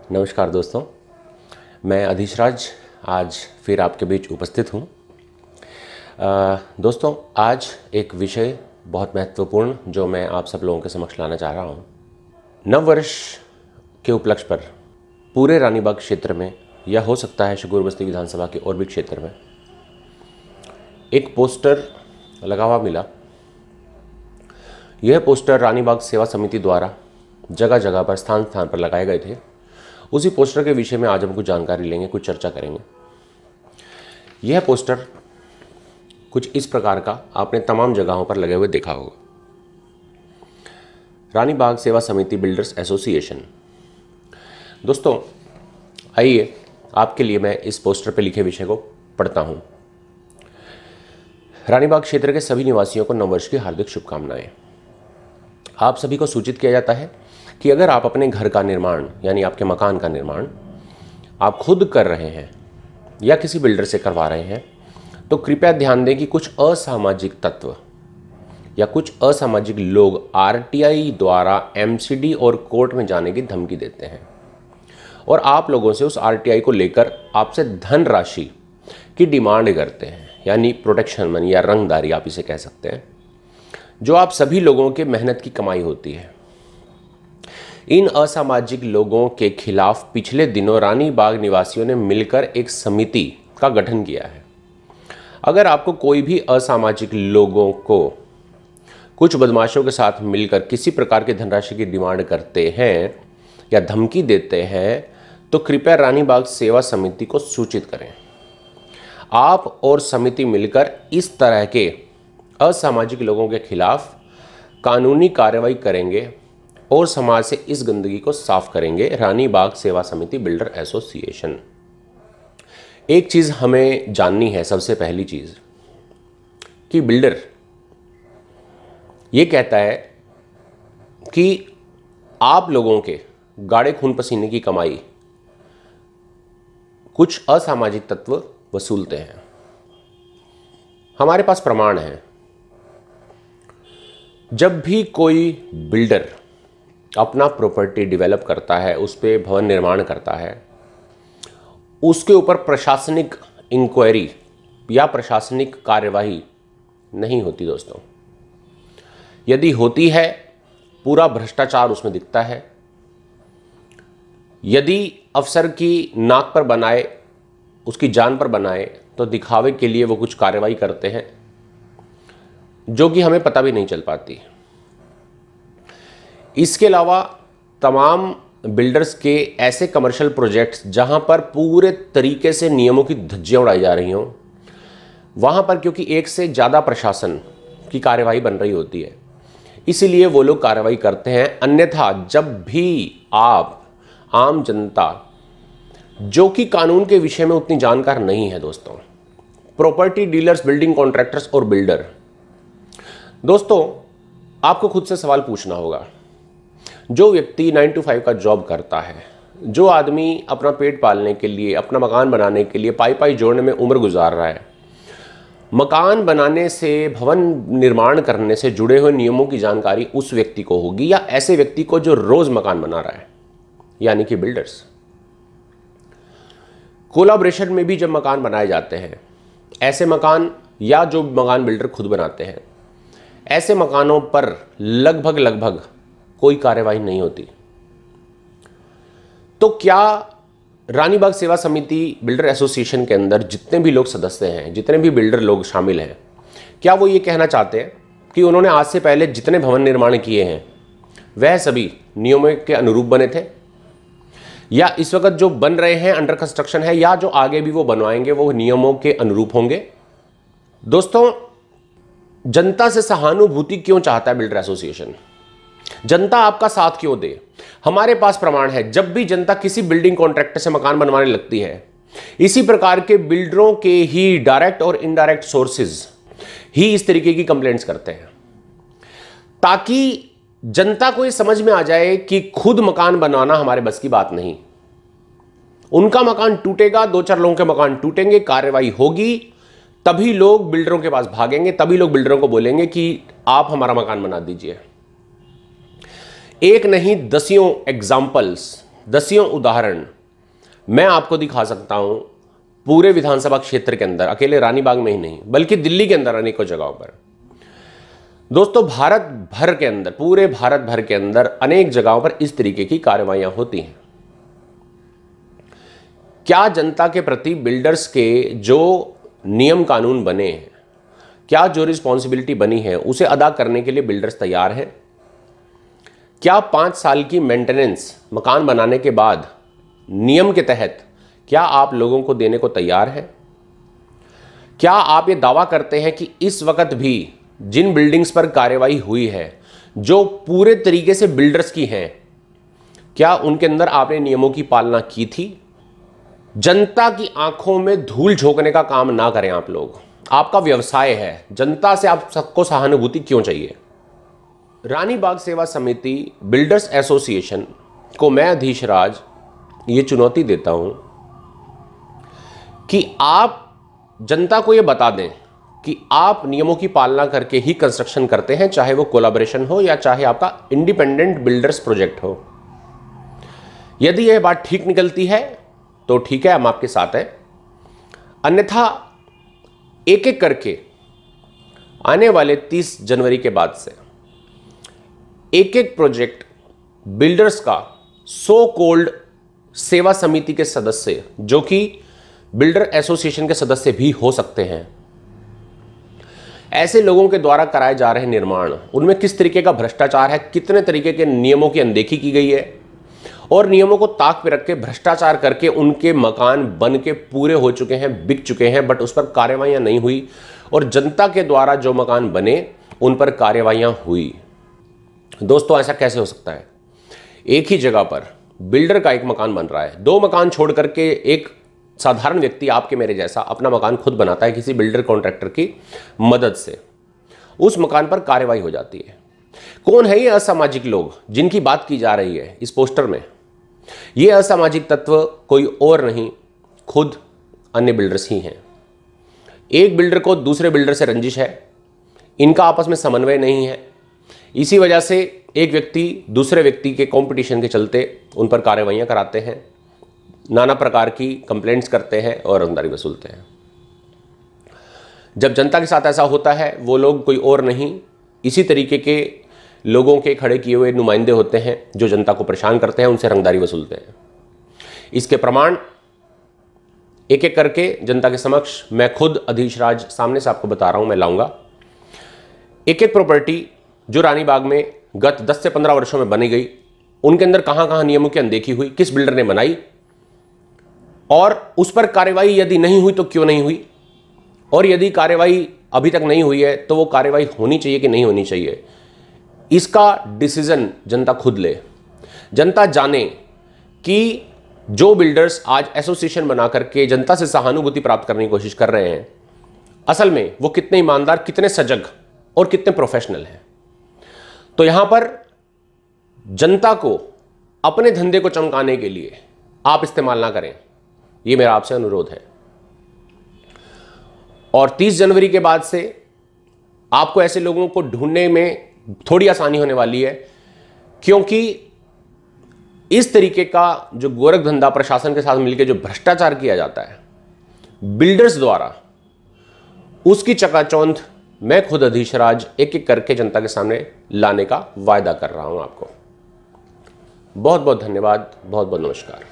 नमस्कार दोस्तों, मैं अधीशराज आज फिर आपके बीच उपस्थित हूँ। दोस्तों, आज एक विषय बहुत महत्वपूर्ण जो मैं आप सब लोगों के समक्ष लाना चाह रहा हूँ। नव वर्ष के उपलक्ष्य पर पूरे रानीबाग क्षेत्र में या हो सकता है शगुर बस्ती विधानसभा के और भी क्षेत्र में एक पोस्टर लगा हुआ मिला। यह पोस्टर रानीबाग सेवा समिति द्वारा जगह जगह पर स्थान स्थान पर लगाए गए थे। उसी पोस्टर के विषय में आज हम कुछ जानकारी लेंगे, कुछ चर्चा करेंगे। यह पोस्टर कुछ इस प्रकार का आपने तमाम जगहों पर लगे हुए देखा होगा। रानीबाग सेवा समिति बिल्डर्स एसोसिएशन। दोस्तों, आइए आपके लिए मैं इस पोस्टर पर लिखे विषय को पढ़ता हूं। रानीबाग क्षेत्र के सभी निवासियों को नववर्ष की हार्दिक शुभकामनाएं। आप सभी को सूचित किया जाता है कि अगर आप अपने घर का निर्माण यानी आपके मकान का निर्माण आप खुद कर रहे हैं या किसी बिल्डर से करवा रहे हैं तो कृपया ध्यान दें कि कुछ असामाजिक तत्व या कुछ असामाजिक लोग आरटीआई द्वारा एमसीडी और कोर्ट में जाने की धमकी देते हैं और आप लोगों से उस आरटीआई को लेकर आपसे धनराशि की डिमांड करते हैं, यानी प्रोटेक्शन मनी या रंगदारी आप इसे कह सकते हैं, जो आप सभी लोगों के मेहनत की कमाई होती है। इन असामाजिक लोगों के खिलाफ पिछले दिनों रानीबाग निवासियों ने मिलकर एक समिति का गठन किया है। अगर आपको कोई भी असामाजिक लोगों को कुछ बदमाशों के साथ मिलकर किसी प्रकार की धनराशि की डिमांड करते हैं या धमकी देते हैं तो कृपया रानीबाग सेवा समिति को सूचित करें। आप और समिति मिलकर इस तरह के असामाजिक लोगों के खिलाफ कानूनी कार्रवाई करेंगे और समाज से इस गंदगी को साफ करेंगे। रानीबाग सेवा समिति बिल्डर एसोसिएशन। एक चीज हमें जाननी है, सबसे पहली चीज कि बिल्डर ये कहता है कि आप लोगों के गाढ़े खून पसीने की कमाई कुछ असामाजिक तत्व वसूलते हैं। हमारे पास प्रमाण है। जब भी कोई बिल्डर अपना प्रॉपर्टी डेवलप करता है, उस पर भवन निर्माण करता है, उसके ऊपर प्रशासनिक इंक्वायरी या प्रशासनिक कार्यवाही नहीं होती दोस्तों। यदि होती है, पूरा भ्रष्टाचार उसमें दिखता है। यदि अफसर की नाक पर बनाए, उसकी जान पर बनाए, तो दिखावे के लिए वो कुछ कार्रवाई करते हैं जो कि हमें पता भी नहीं चल पाती। इसके अलावा तमाम बिल्डर्स के ऐसे कमर्शियल प्रोजेक्ट्स जहां पर पूरे तरीके से नियमों की धज्जियां उड़ाई जा रही हों, वहां पर क्योंकि एक से ज़्यादा प्रशासन की कार्यवाही बन रही होती है, इसीलिए वो लोग कार्रवाई करते हैं। अन्यथा जब भी आप आम जनता जो कि कानून के विषय में उतनी जानकार नहीं है दोस्तों, प्रॉपर्टी डीलर्स, बिल्डिंग कॉन्ट्रैक्टर्स और बिल्डर, दोस्तों आपको खुद से सवाल पूछना होगा। जो व्यक्ति 9 to 5 का जॉब करता है, जो आदमी अपना पेट पालने के लिए, अपना मकान बनाने के लिए पाई पाई जोड़ने में उम्र गुजार रहा है, मकान बनाने से, भवन निर्माण करने से जुड़े हुए नियमों की जानकारी उस व्यक्ति को होगी या ऐसे व्यक्ति को जो रोज मकान बना रहा है, यानी कि बिल्डर्स। कोलैबोरेशन में भी जब मकान बनाए जाते हैं, ऐसे मकान या जो मकान बिल्डर खुद बनाते हैं, ऐसे मकानों पर लगभग कोई कार्यवाही नहीं होती। तो क्या रानीबाग सेवा समिति बिल्डर एसोसिएशन के अंदर जितने भी लोग सदस्य हैं, जितने भी बिल्डर लोग शामिल हैं, क्या वो ये कहना चाहते हैं कि उन्होंने आज से पहले जितने भवन निर्माण किए हैं वह सभी नियमों के अनुरूप बने थे, या इस वक्त जो बन रहे हैं, अंडर कंस्ट्रक्शन है, या जो आगे भी वो बनवाएंगे वो नियमों के अनुरूप होंगे? दोस्तों, जनता से सहानुभूति क्यों चाहता है बिल्डर एसोसिएशन? जनता आपका साथ क्यों दे? हमारे पास प्रमाण है। जब भी जनता किसी बिल्डिंग कॉन्ट्रैक्टर से मकान बनवाने लगती है, इसी प्रकार के बिल्डरों के ही डायरेक्ट और इनडायरेक्ट सोर्सेज ही इस तरीके की कंप्लेंट्स करते हैं, ताकि जनता को ये समझ में आ जाए कि खुद मकान बनवाना हमारे बस की बात नहीं। उनका मकान टूटेगा, 2-4 लोगों के मकान टूटेंगे, कार्रवाई होगी, तभी लोग बिल्डरों के पास भागेंगे, तभी लोग बिल्डरों को बोलेंगे कि आप हमारा मकान बना दीजिए। एक नहीं दसियों एग्जाम्पल्स दसियों उदाहरण मैं आपको दिखा सकता हूं पूरे विधानसभा क्षेत्र के अंदर, अकेले रानीबाग में ही नहीं बल्कि दिल्ली के अंदर अनेकों जगहों पर। दोस्तों, भारत भर के अंदर, पूरे भारत भर के अंदर अनेक जगहों पर इस तरीके की कार्रवाइयां होती हैं। क्या जनता के प्रति बिल्डर्स के जो नियम कानून बने हैं, क्या जो रिस्पॉन्सिबिलिटी बनी है उसे अदा करने के लिए बिल्डर्स तैयार हैं? क्या 5 साल की मेंटेनेंस मकान बनाने के बाद नियम के तहत क्या आप लोगों को देने को तैयार हैं? क्या आप ये दावा करते हैं कि इस वक्त भी जिन बिल्डिंग्स पर कार्रवाई हुई है जो पूरे तरीके से बिल्डर्स की हैं, क्या उनके अंदर आपने नियमों की पालना की थी? जनता की आंखों में धूल झोंकने का काम ना करें आप लोग। आपका व्यवसाय है, जनता से आप सबको सहानुभूति क्यों चाहिए? रानीबाग सेवा समिति बिल्डर्स एसोसिएशन को मैं अधीशराज ये चुनौती देता हूं कि आप जनता को ये बता दें कि आप नियमों की पालना करके ही कंस्ट्रक्शन करते हैं, चाहे वो कोलैबोरेशन हो या चाहे आपका इंडिपेंडेंट बिल्डर्स प्रोजेक्ट हो। यदि यह बात ठीक निकलती है तो ठीक है, हम आपके साथ हैं। अन्यथा एक एक करके आने वाले 30 जनवरी के बाद से एक एक प्रोजेक्ट बिल्डर्स का सो कॉल्ड सेवा समिति के सदस्य, जो कि बिल्डर एसोसिएशन के सदस्य भी हो सकते हैं, ऐसे लोगों के द्वारा कराए जा रहे निर्माण, उनमें किस तरीके का भ्रष्टाचार है, कितने तरीके के नियमों की अनदेखी की गई है और नियमों को ताक पे रख के भ्रष्टाचार करके उनके मकान बन के पूरे हो चुके हैं, बिक चुके हैं, बट उस पर कार्रवाइयां नहीं हुई और जनता के द्वारा जो मकान बने उन पर कार्रवाइयां हुई। दोस्तों, ऐसा कैसे हो सकता है? एक ही जगह पर बिल्डर का एक मकान बन रहा है, 2 मकान छोड़ करके एक साधारण व्यक्ति आपके मेरे जैसा अपना मकान खुद बनाता है किसी बिल्डर कॉन्ट्रैक्टर की मदद से, उस मकान पर कार्रवाई हो जाती है। कौन है ये असामाजिक लोग जिनकी बात की जा रही है इस पोस्टर में? ये असामाजिक तत्व कोई और नहीं, खुद अन्य बिल्डर्स ही हैं। एक बिल्डर को दूसरे बिल्डर से रंजिश है, इनका आपस में समन्वय नहीं है, इसी वजह से एक व्यक्ति दूसरे व्यक्ति के कंपटीशन के चलते उन पर कार्रवाइयां कराते हैं, नाना प्रकार की कंप्लेंट्स करते हैं और रंगदारी वसूलते हैं। जब जनता के साथ ऐसा होता है, वो लोग कोई और नहीं, इसी तरीके के लोगों के खड़े किए हुए नुमाइंदे होते हैं जो जनता को परेशान करते हैं, उनसे रंगदारी वसूलते हैं। इसके प्रमाण एक एक करके जनता के समक्ष मैं खुद अधीशराज सामने से आपको बता रहा हूं, मैं लाऊंगा। एक एक प्रॉपर्टी जो रानीबाग में गत 10 से 15 वर्षों में बनी गई, उनके अंदर कहां कहां नियमों की अनदेखी हुई, किस बिल्डर ने बनाई और उस पर कार्रवाई यदि नहीं हुई तो क्यों नहीं हुई, और यदि कार्रवाई अभी तक नहीं हुई है तो वो कार्रवाई होनी चाहिए कि नहीं होनी चाहिए, इसका डिसीजन जनता खुद ले। जनता जाने कि जो बिल्डर्स आज एसोसिएशन बना करके जनता से सहानुभूति प्राप्त करने की कोशिश कर रहे हैं, असल में वो कितने ईमानदार, कितने सजग और कितने प्रोफेशनल हैं। तो यहां पर जनता को अपने धंधे को चमकाने के लिए आप इस्तेमाल ना करें, ये मेरा आपसे अनुरोध है। और 30 जनवरी के बाद से आपको ऐसे लोगों को ढूंढने में थोड़ी आसानी होने वाली है, क्योंकि इस तरीके का जो गोरख धंधा प्रशासन के साथ मिलकर जो भ्रष्टाचार किया जाता है बिल्डर्स द्वारा, उसकी चकाचौंध मैं खुद अधीशराज एक एक करके जनता के सामने लाने का वायदा कर रहा हूं आपको। बहुत बहुत धन्यवाद, बहुत बहुत नमस्कार।